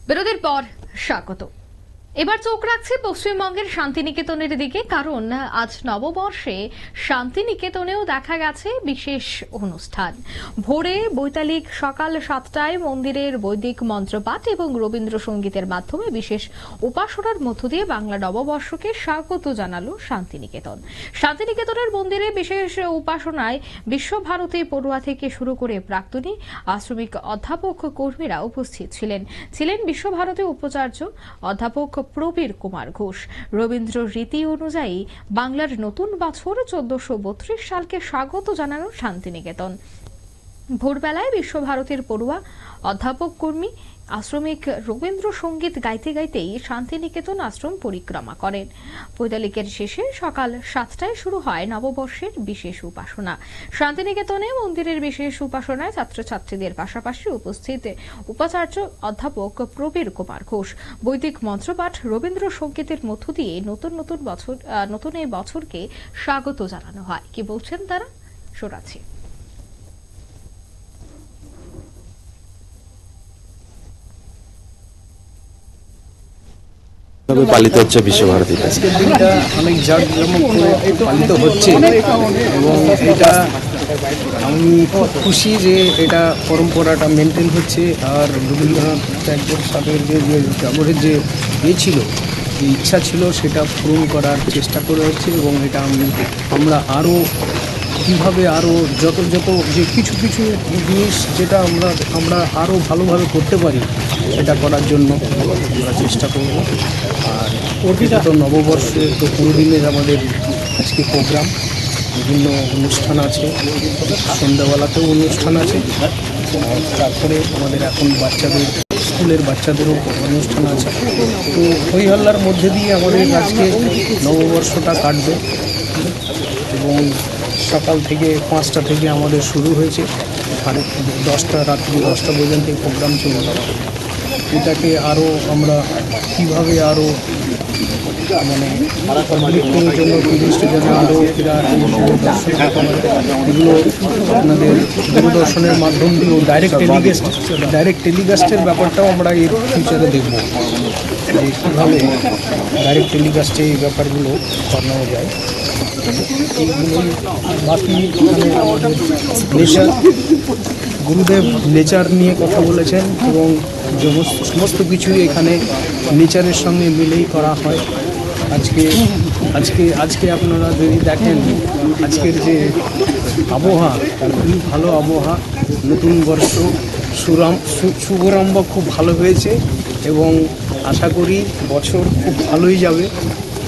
বিরতির পর স্বাগত। এবার চোখ রাখছে পশ্চিমবঙ্গের শান্তিনিকেতনের দিকে, কারণ আজ নববর্ষে শান্তিনিকেতনেও দেখা গেছে বিশেষ অনুষ্ঠান। ভোরে বৈতালিক সকাল 7টায় মন্দিরের বৈদিক মন্ত্রপাঠ এবং রবীন্দ্রসঙ্গীতের মাধ্যমে বিশেষ উপাসনার মধ্য দিয়ে বাংলা নববর্ষকে স্বাগত জানালো শান্তিনিকেতন। শান্তিনিকেতনের মন্দিরে বিশেষ উপাসনায় বিশ্বভারতী পড়ুয়া থেকে শুরু করে প্রাক্তনী আশ্রমিক অধ্যাপক কর্মীরা উপস্থিত ছিলেন বিশ্বভারতী উপাচার্য অধ্যাপক প্রবীর কুমার ঘোষ। রবীন্দ্র রীতি অনুযায়ী বাংলার নতুন বছর 1432 সালকে স্বাগত জানানো শান্তিনিকেতন। ভোরবেলায় বিশ্বভারতীর পড়ুয়া অধ্যাপক কর্মী আশ্রমিক রবীন্দ্রসঙ্গীত গাইতে গাইতেই শান্তিনিকেতন আশ্রম পরিক্রমা করেন। বৈতালিকের শেষে সকাল 7টায় শুরু হয় নববর্ষের বিশেষ উপাসনা। শান্তিনিকেতনে মন্দিরের বিশেষ উপাসনায় ছাত্রছাত্রীদের পাশাপাশি উপস্থিত উপাচার্য অধ্যাপক প্রবীর কুমার ঘোষ। বৈদিক মন্ত্রপাঠ রবীন্দ্রসঙ্গীতের মধ্য দিয়ে নতুন এই বছরকে স্বাগত জানানো হয়। কি বলছেন তারা, শোনাচ্ছি। পালিত হচ্ছে বিশ্বভারতী। আজকের দিনটা অনেক জাঁকজমক করে পালিত হচ্ছে এবং এটা আমি খুব খুশি যে এটা পরম্পরাটা মেনটেন হচ্ছে। আর রবীন্দ্রনাথ ট্যাগোর সাহেবের যে ট্যাগোরের যে ছিল, যে ইচ্ছা ছিল, সেটা পূরণ করার চেষ্টা করে হচ্ছে। এবং এটা আমরা আরও কীভাবে আরও যত যে কিছু জিনিস যেটা আমরা আরও ভালোভাবে করতে পারি সেটা করার জন্য আমরা চেষ্টা করব। আর এটা তো নববর্ষে তো পুরোদিনের আমাদের আজকে প্রোগ্রাম, বিভিন্ন অনুষ্ঠান আছে, সন্ধ্যাবেলাতেও অনুষ্ঠান আছে। তারপরে আমাদের এখন স্কুলের বাচ্চাদেরও অনুষ্ঠান আছে। তো হই হল্লার মধ্যে দিয়ে আমাদের আজকে নববর্ষটা কাটবে। এবং সকাল থেকে 5টা থেকে আমাদের শুরু হয়েছে, 10টা রাত্রি 10টা পর্যন্ত এই প্রোগ্রাম চলবে। এটাকে আরও আমরা কীভাবে আরও পাবলিকের জন্য টুরিস্টের জন্য আরও এগুলো আপনাদের দূরদর্শনের মাধ্যম দিয়েও ডাইরেক্ট টেলিকাস্টের ব্যাপারটাও আমরা এর ফিউচারে দেখব, যে কীভাবে ডাইরেক্ট টেলিকাস্টে এই ব্যাপারগুলো করানো যায়। এইগুলোই বাকি আমাদের নেচার, গুরুদেব নেচার নিয়ে কথা বলেছেন এবং সমস্ত কিছুই এখানে নেচারের সঙ্গে মিলেই করা হয়। আজকে আপনারা যদি দেখেন আজকের যে আবহাওয়া, খুবই ভালো আবহাওয়া। নতুন বর্ষ শুভারম্ভ খুব ভালো হয়েছে এবং আশা করি বছর খুব ভালোই যাবে।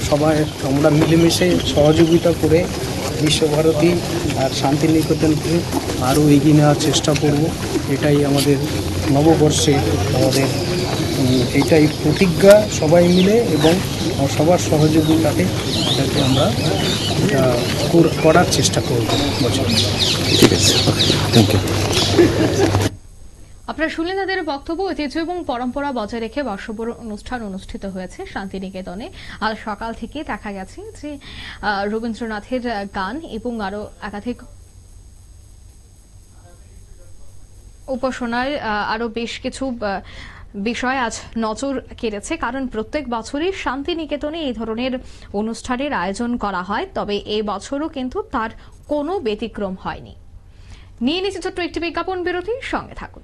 সবাই আমরা মিলেমিশে সহযোগিতা করে বিশ্বভারতী আর শান্তিনিকেতনকে আরও এগিয়ে নেওয়ার চেষ্টা করব। এটাই আমাদের নববর্ষে আমাদের এইটাই প্রতিজ্ঞা, সবাই মিলে এবং সবার সহযোগিতাতে এটাকে আমরা করার চেষ্টা করব বছর। ঠিক আছে, থ্যাংক ইউ। আপনারা শুনলেন তাদের বক্তব্য। ঐতিহ্য এবং পরম্পরা বজায় রেখে বর্ষবরণ অনুষ্ঠান অনুষ্ঠিত হয়েছে শান্তিনিকেতনে। আর সকাল থেকে দেখা গেছে যে রবীন্দ্রনাথের গান এবং আরো একাধিক উপাসনায় আরো বেশ কিছু বিষয় আজ নজর কেড়েছে, কারণ প্রত্যেক বছরই শান্তিনিকেতনে এই ধরনের অনুষ্ঠানের আয়োজন করা হয়, তবে এই বছরও কিন্তু তার কোনো ব্যতিক্রম হয়নি। নিয়ে নিচ্ছে ছোট্ট একটি বিজ্ঞাপন বিরতি, সঙ্গে থাকুন।